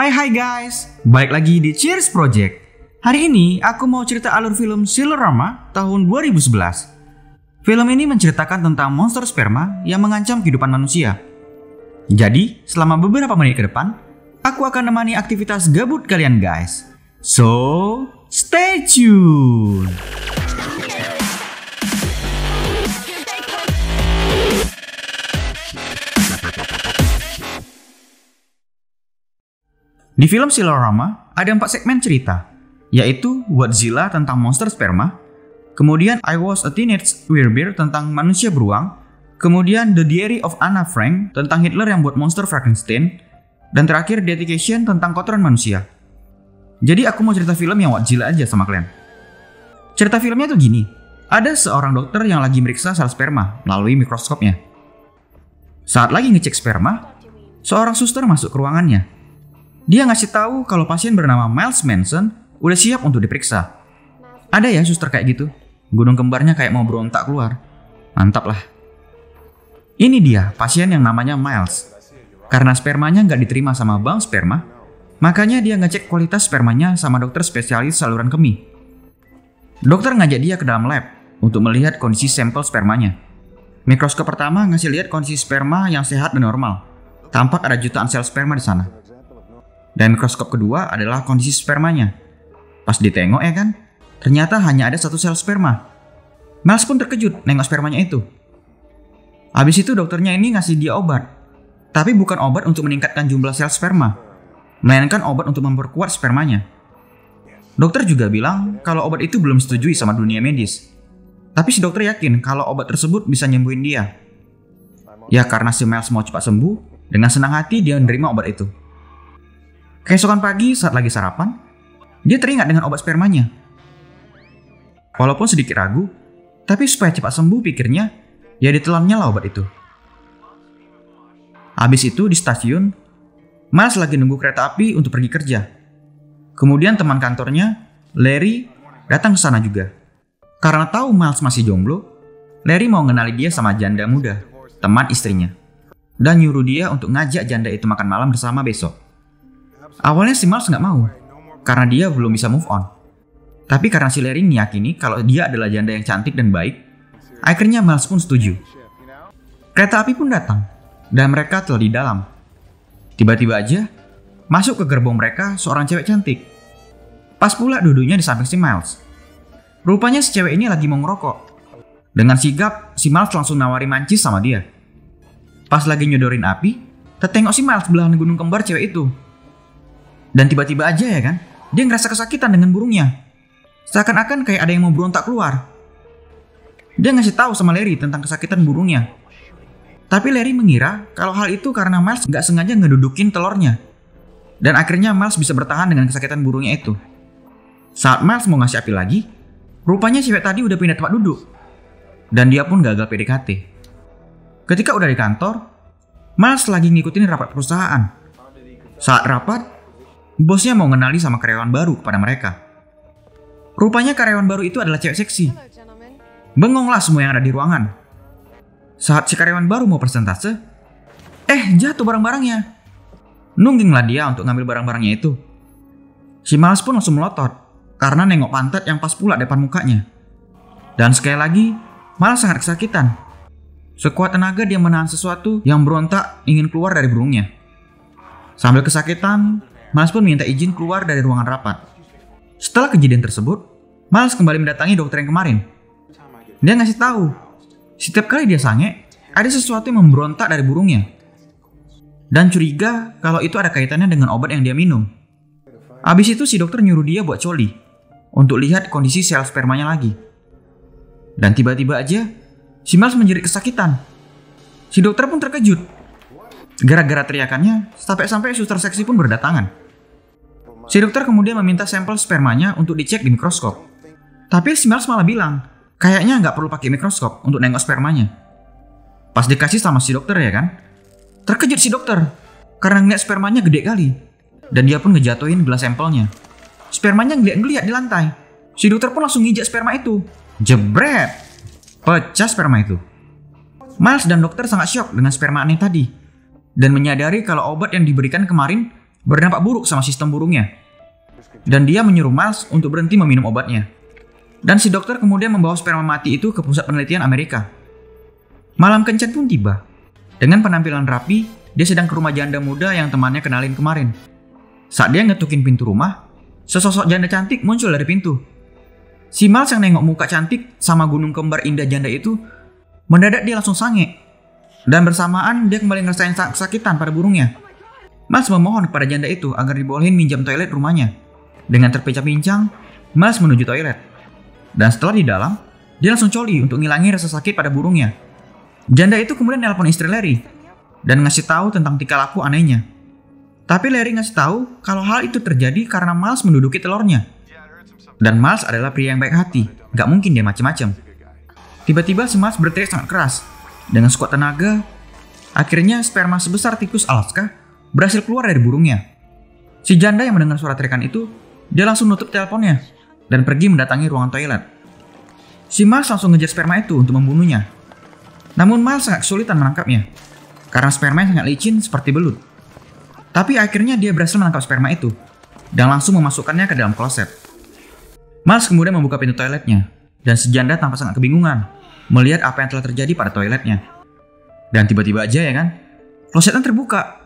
Hai guys, balik lagi di Cheers Project. Hari ini aku mau cerita alur film Silorama tahun 2011. Film ini menceritakan tentang monster sperma yang mengancam kehidupan manusia. Jadi, selama beberapa menit ke depan, aku akan menemani aktivitas gabut kalian guys. So, stay tuned! Di film Silorama ada 4 segmen cerita, yaitu Whatzilla tentang monster sperma, kemudian I Was a Teenage Werebear tentang manusia beruang, kemudian The Diary of Anna Frank tentang Hitler yang buat monster Frankenstein, dan terakhir Dedication tentang kotoran manusia. Jadi aku mau cerita film yang Whatzilla aja sama kalian. Cerita filmnya tuh gini, ada seorang dokter yang lagi meriksa sel sperma melalui mikroskopnya. Saat lagi ngecek sperma, seorang suster masuk ke ruangannya. Dia ngasih tahu kalau pasien bernama Miles Manson udah siap untuk diperiksa. Ada ya suster kayak gitu? Gunung kembarnya kayak mau berontak keluar. Mantap lah. Ini dia pasien yang namanya Miles. Karena spermanya nggak diterima sama bank sperma, makanya dia ngecek kualitas spermanya sama dokter spesialis saluran kemih. Dokter ngajak dia ke dalam lab untuk melihat kondisi sampel spermanya. Mikroskop pertama ngasih lihat kondisi sperma yang sehat dan normal. Tampak ada jutaan sel sperma di sana. Dan mikroskop kedua adalah kondisi spermanya. Pas ditengok ya kan, ternyata hanya ada 1 sel sperma. Miles pun terkejut nengok spermanya itu. Habis itu dokternya ini ngasih dia obat. Tapi bukan obat untuk meningkatkan jumlah sel sperma, melainkan obat untuk memperkuat spermanya. Dokter juga bilang kalau obat itu belum setujui sama dunia medis. Tapi si dokter yakin kalau obat tersebut bisa nyembuhin dia. Ya karena si Miles mau cepat sembuh, dengan senang hati dia menerima obat itu. Keesokan pagi saat lagi sarapan, dia teringat dengan obat spermanya. Walaupun sedikit ragu, tapi supaya cepat sembuh pikirnya, ya ditelannya lah obat itu. Habis itu di stasiun, Miles lagi nunggu kereta api untuk pergi kerja. Kemudian teman kantornya, Larry, datang ke sana juga. Karena tahu Miles masih jomblo, Larry mau ngenali dia sama janda muda, teman istrinya. Dan nyuruh dia untuk ngajak janda itu makan malam bersama besok. Awalnya si Miles nggak mau, karena dia belum bisa move on. Tapi karena si Larry meyakini kalau dia adalah janda yang cantik dan baik, akhirnya Miles pun setuju. Kereta api pun datang, dan mereka telah di dalam. Tiba-tiba aja, masuk ke gerbong mereka seorang cewek cantik. Pas pula duduknya di samping si Miles. Rupanya si cewek ini lagi mau ngerokok. Dengan sigap, si Miles langsung nawari mancis sama dia. Pas lagi nyodorin api, tertengok si Miles belahan gunung kembar cewek itu. Dan tiba-tiba aja ya kan, dia ngerasa kesakitan dengan burungnya. Seakan-akan kayak ada yang mau berontak keluar. Dia ngasih tahu sama Larry tentang kesakitan burungnya. Tapi Larry mengira kalau hal itu karena Miles nggak sengaja ngedudukin telurnya. Dan akhirnya Miles bisa bertahan dengan kesakitan burungnya itu. Saat Miles mau ngasih api lagi, rupanya cewek tadi udah pindah tempat duduk. Dan dia pun gagal PDKT. Ketika udah di kantor, Miles lagi ngikutin rapat perusahaan. Saat rapat, bosnya mau ngenali sama karyawan baru kepada mereka. Rupanya karyawan baru itu adalah cewek seksi. Bengonglah semua yang ada di ruangan. Saat si karyawan baru mau persentase, jatuh barang-barangnya. Nungginglah dia untuk ngambil barang-barangnya itu. Si Miles pun langsung melotot, karena nengok pantat yang pas pula depan mukanya. Dan sekali lagi, Miles sangat kesakitan. Sekuat tenaga dia menahan sesuatu yang berontak ingin keluar dari burungnya. Sambil kesakitan, Miles pun minta izin keluar dari ruangan rapat. Setelah kejadian tersebut, Miles kembali mendatangi dokter yang kemarin. Dia ngasih tahu, setiap kali dia sange, ada sesuatu yang memberontak dari burungnya. Dan curiga kalau itu ada kaitannya dengan obat yang dia minum. Habis itu si dokter nyuruh dia buat coli, untuk lihat kondisi sel spermanya lagi. Dan tiba-tiba aja, si Miles menjerit kesakitan. Si dokter pun terkejut. Gara-gara teriakannya, sampai-sampai suster seksi pun berdatangan. Si dokter kemudian meminta sampel spermanya untuk dicek di mikroskop. Tapi si Miles malah bilang, kayaknya nggak perlu pakai mikroskop untuk nengok spermanya. Pas dikasih sama si dokter ya kan, terkejut si dokter karena ngeliat spermanya gede kali. Dan dia pun ngejatuhin gelas sampelnya. Spermanya ngeliat-ngeliat di lantai. Si dokter pun langsung nginjak sperma itu. Jebret! Pecah sperma itu. Miles dan dokter sangat syok dengan sperma aneh tadi. Dan menyadari kalau obat yang diberikan kemarin berdampak buruk sama sistem burungnya. Dan dia menyuruh Miles untuk berhenti meminum obatnya. Dan si dokter kemudian membawa sperma mati itu ke pusat penelitian Amerika. Malam kencan pun tiba. Dengan penampilan rapi, dia sedang ke rumah janda muda yang temannya kenalin kemarin. Saat dia ngetukin pintu rumah, sesosok janda cantik muncul dari pintu. Si Miles yang nengok muka cantik sama gunung kembar indah janda itu, mendadak dia langsung sange. Dan bersamaan dia kembali ngerasain kesakitan pada burungnya. Miles memohon kepada janda itu agar dibolehin minjam toilet rumahnya. Dengan terpincang-pincang, Miles menuju toilet. Dan setelah di dalam, dia langsung coli untuk ngilangin rasa sakit pada burungnya. Janda itu kemudian nelpon istri Larry dan ngasih tahu tentang tingkah laku anehnya. Tapi Larry ngasih tahu kalau hal itu terjadi karena Miles menduduki telurnya. Dan Miles adalah pria yang baik hati, gak mungkin dia macem-macem. Tiba-tiba si Miles berteriak sangat keras. Dengan sekuat tenaga, akhirnya sperma sebesar tikus Alaska berhasil keluar dari burungnya. Si janda yang mendengar suara teriakan itu, dia langsung nutup teleponnya dan pergi mendatangi ruangan toilet. Si Miles langsung ngejar sperma itu untuk membunuhnya. Namun Miles sangat kesulitan menangkapnya, karena sperma sangat licin seperti belut. Tapi akhirnya dia berhasil menangkap sperma itu, dan langsung memasukkannya ke dalam kloset. Miles kemudian membuka pintu toiletnya, dan si janda tampak sangat kebingungan, melihat apa yang telah terjadi pada toiletnya. Dan tiba-tiba aja ya kan, klosetnya terbuka.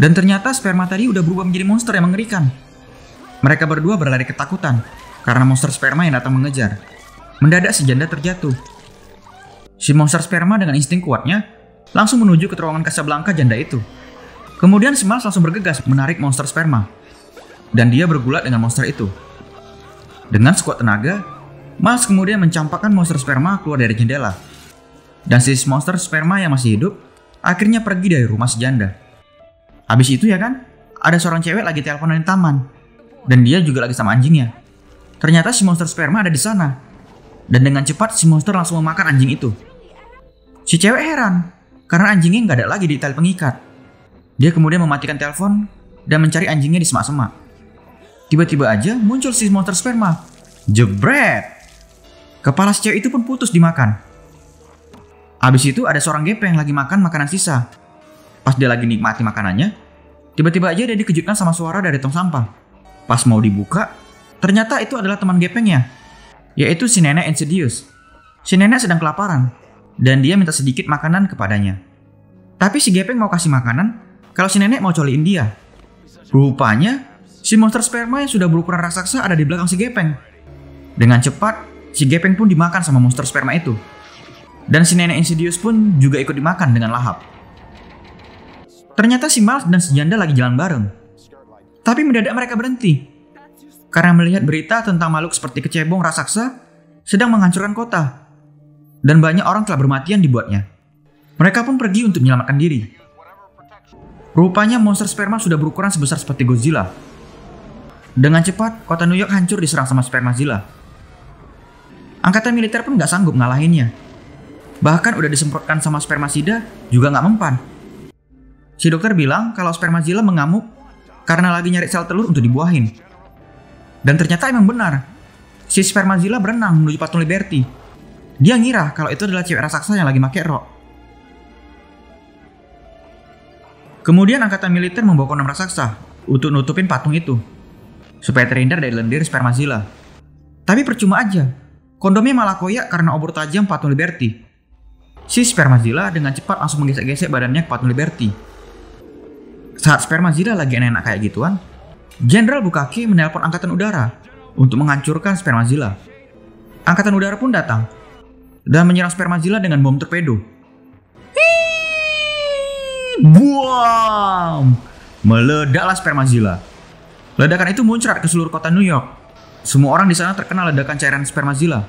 Dan ternyata sperma tadi udah berubah menjadi monster yang mengerikan. Mereka berdua berlari ketakutan karena monster sperma yang datang mengejar. Mendadak si janda terjatuh. Si monster sperma dengan insting kuatnya langsung menuju ke terowongan Casablanca janda itu. Kemudian si Miles langsung bergegas menarik monster sperma. Dan dia bergulat dengan monster itu. Dengan sekuat tenaga, Miles kemudian mencampakkan monster sperma keluar dari jendela. Dan si monster sperma yang masih hidup akhirnya pergi dari rumah si janda. Habis itu ya kan, ada seorang cewek lagi teleponan di taman. Dan dia juga lagi sama anjingnya. Ternyata si monster sperma ada di sana. Dan dengan cepat si monster langsung memakan anjing itu. Si cewek heran, karena anjingnya nggak ada lagi di tali pengikat. Dia kemudian mematikan telepon dan mencari anjingnya di semak-semak. Tiba-tiba aja muncul si monster sperma. Jebret! Kepala si cewek itu pun putus dimakan. Habis itu ada seorang gepeng yang lagi makan makanan sisa. Pas dia lagi nikmati makanannya, tiba-tiba aja dia dikejutkan sama suara dari tong sampah. Pas mau dibuka, ternyata itu adalah teman gepengnya, yaitu si nenek Insidious. Si nenek sedang kelaparan, dan dia minta sedikit makanan kepadanya. Tapi si gepeng mau kasih makanan kalau si nenek mau coliin dia. Rupanya, si monster sperma yang sudah berukuran raksasa ada di belakang si gepeng. Dengan cepat, si gepeng pun dimakan sama monster sperma itu. Dan si nenek Insidious pun juga ikut dimakan dengan lahap. Ternyata si Miles dan si janda lagi jalan bareng. Tapi mendadak mereka berhenti. Karena melihat berita tentang makhluk seperti kecebong raksasa sedang menghancurkan kota. Dan banyak orang telah bermatian dibuatnya. Mereka pun pergi untuk menyelamatkan diri. Rupanya monster sperma sudah berukuran sebesar seperti Godzilla. Dengan cepat, kota New York hancur diserang sama Spermazilla. Angkatan militer pun gak sanggup ngalahinnya. Bahkan udah disemprotkan sama spermasida juga gak mempan. Si dokter bilang kalau Spermazilla mengamuk karena lagi nyari sel telur untuk dibuahin. Dan ternyata emang benar. Si Spermazilla berenang menuju patung Liberty. Dia ngira kalau itu adalah cewek raksasa yang lagi pakai rok. Kemudian angkatan militer membawa kondom raksasa untuk nutupin patung itu, supaya terhindar dari lendir Spermazilla. Tapi percuma aja, kondomnya malah koyak karena obor tajam patung Liberty. Si Spermazilla dengan cepat langsung menggesek-gesek badannya ke patung Liberty. Saat Spermazilla lagi enak kayak gituan, Jenderal Bukaki menelpon angkatan udara untuk menghancurkan Spermazilla. Angkatan udara pun datang dan menyerang Spermazilla dengan bom torpedo. Buam! Meledaklah Spermazilla. Ledakan itu muncrat ke seluruh kota New York. Semua orang di sana terkena ledakan cairan Spermazilla.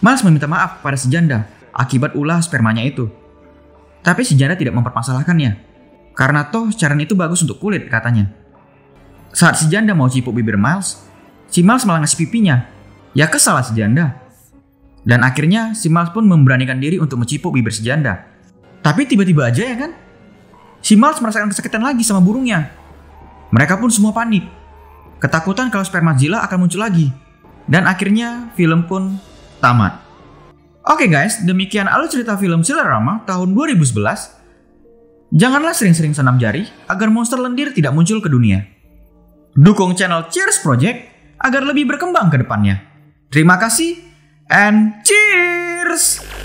Miles meminta maaf pada si janda akibat ulah spermanya itu. Tapi si janda tidak mempermasalahkannya, karena toh cairan itu bagus untuk kulit katanya. Saat si janda mau cipuk bibir Miles, si Miles malah ngasih pipinya. Ya kesal si janda. Dan akhirnya si Miles pun memberanikan diri untuk mencipuk bibir si janda. Tapi tiba-tiba aja ya kan, si Miles merasakan kesakitan lagi sama burungnya. Mereka pun semua panik, ketakutan kalau Spermazilla akan muncul lagi. Dan akhirnya film pun tamat. Oke guys, demikian alur cerita film Sillerama tahun 2011. Janganlah sering-sering senam jari agar monster lendir tidak muncul ke dunia. Dukung channel Cheers Project agar lebih berkembang ke depannya. Terima kasih and cheers!